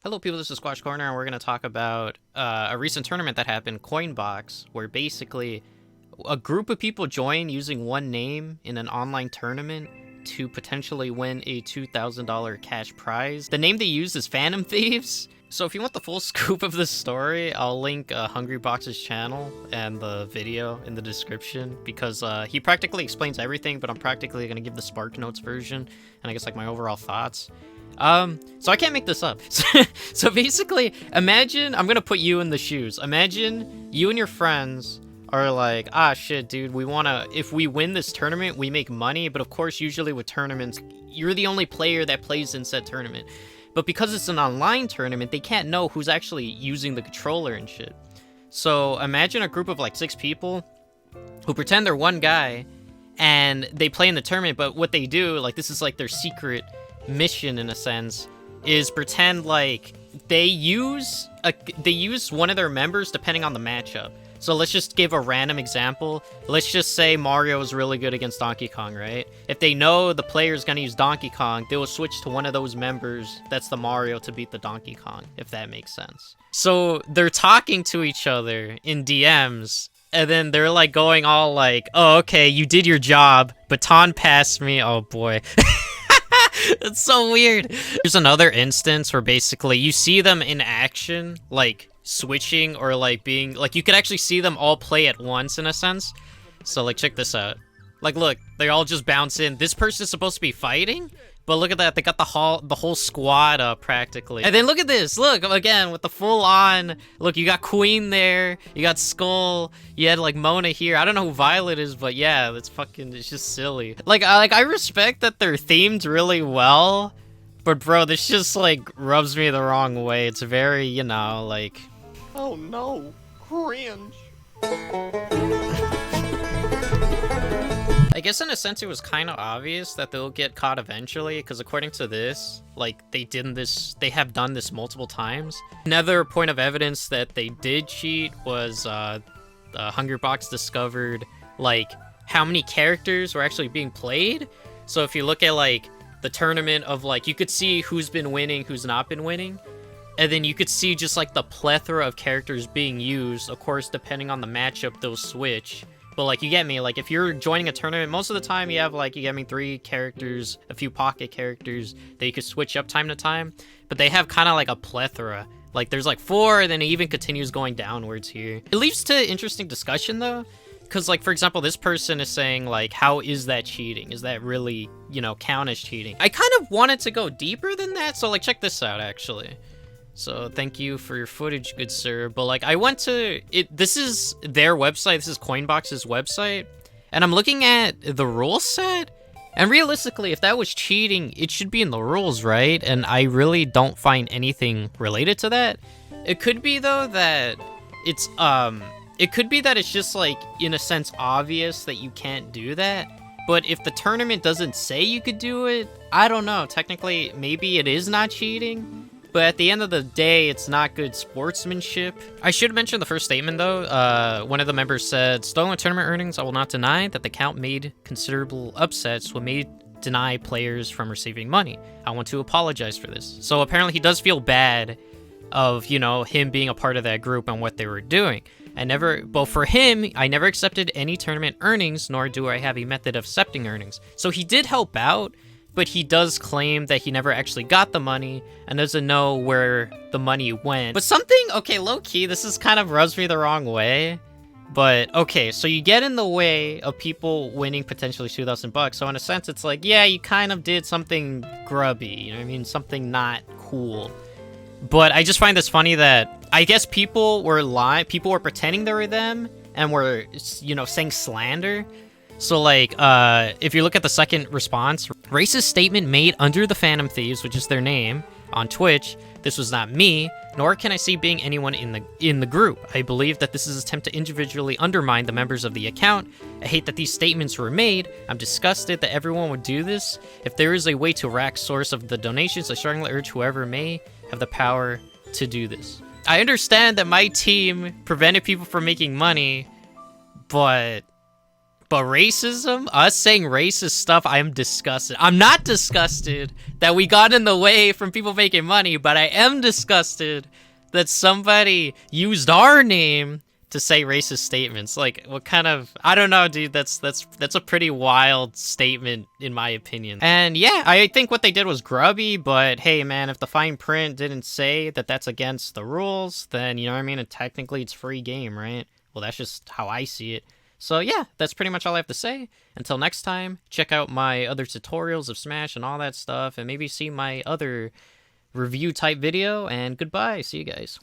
Hello people, this is Squash Corner, and we're going to talk about a recent tournament that happened, Coinbox, where basically a group of people join using one name in an online tournament to potentially win a $2,000 cash prize. The name they use is Phantom Thieves. So if you want the full scoop of this story, I'll link Hungrybox's channel and the video in the description, because he practically explains everything, but I'm practically going to give the Spark Notes version, and I guess like my overall thoughts. So I can't make this up. So basically, imagine, I'm gonna put you in the shoes. Imagine you and your friends are like, ah, shit, dude, if we win this tournament, we make money. But of course, usually with tournaments, you're the only player that plays in said tournament. But because it's an online tournament, they can't know who's actually using the controller and shit. So imagine a group of like 6 people who pretend they're one guy and they play in the tournament, but what they do, like, this is like their secret mission in a sense, is pretend like they use one of their members depending on the matchup. So let's just give a random example. Let's just say Mario is really good against Donkey Kong, right? If they know the player is gonna use Donkey Kong, they will switch to one of those members that's the Mario to beat the Donkey Kong, if that makes sense. So they're talking to each other in DMs, and then they're like going all like, oh, okay, you did your job, baton passed me, oh boy. It's so weird. There's another instance where basically you see them in action, like switching or like being like, you could actually see them all play at once in a sense. So like, check this out. Like, look, they all just bounce in. This person's supposed to be fighting, but look at that, they got the whole squad up practically. And then look at this, look, again, with the full on, look, you got Queen there, you got Skull, you had like Mona here. I don't know who Violet is, but yeah, it's just silly. Like I respect that they're themed really well, but bro, this just like rubs me the wrong way. It's very, you know, like, oh no, cringe. I guess in a sense it was kind of obvious that they'll get caught eventually, because according to this, like, they have done this multiple times. Another point of evidence that they did cheat was Hungrybox discovered like how many characters were actually being played. So if you look at like the tournament of like, you could see who's been winning, who's not been winning, and then you could see just like the plethora of characters being used. Of course, depending on the matchup, they'll switch. But like, you get me, like if you're joining a tournament, most of the time you have like, you get me, 3 characters, a few pocket characters that you could switch up time to time. But they have kind of like a plethora. Like there's like 4, and then it even continues going downwards here. It leads to interesting discussion though. Because like, for example, this person is saying like, how is that cheating? Is that really, you know, count as cheating? I kind of wanted to go deeper than that. So like, check this out actually. So thank you for your footage, good sir. But like, I went to it. This is their website. This is Coinbox's website, and I'm looking at the rule set. And realistically, if that was cheating, it should be in the rules, right? And I really don't find anything related to that. It could be though that it's it could be that it's just like, in a sense, obvious that you can't do that. But if the tournament doesn't say you could do it, I don't know. Technically, maybe it is not cheating. But at the end of the day, it's not good sportsmanship. I should mention the first statement, though. One of the members said, stolen tournament earnings, I will not deny that the count made considerable upsets what may deny players from receiving money. I want to apologize for this. So apparently he does feel bad of, you know, him being a part of that group and what they were doing. But for him, I never accepted any tournament earnings, nor do I have a method of accepting earnings. So he did help out, but he does claim that he never actually got the money and doesn't know where the money went. But something, okay, low-key, this is kind of rubs me the wrong way. But, okay, so you get in the way of people winning potentially $2,000. So in a sense, it's like, yeah, you kind of did something grubby, you know what I mean? Something not cool. But I just find this funny that I guess people were lying, people were pretending they were them and were, you know, saying slander. So like, if you look at the second response, racist statement made under the Phantom Thieves, which is their name, on Twitch. This was not me, nor can I see being anyone in the group. I believe that this is an attempt to individually undermine the members of the account. I hate that these statements were made. I'm disgusted that everyone would do this. If there is a way to rack source of the donations, I strongly urge whoever may have the power to do this. I understand that my team prevented people from making money, but But racism, us saying racist stuff, I am disgusted. I'm not disgusted that we got in the way from people making money, but I am disgusted that somebody used our name to say racist statements. Like, what kind of... I don't know, dude. That's a pretty wild statement, in my opinion. And yeah, I think what they did was grubby, but hey, man, if the fine print didn't say that that's against the rules, then, you know what I mean? And technically, it's free game, right? Well, that's just how I see it. So yeah, that's pretty much all I have to say. Until next time, check out my other tutorials of Smash and all that stuff, and maybe see my other review type video, and goodbye. See you guys.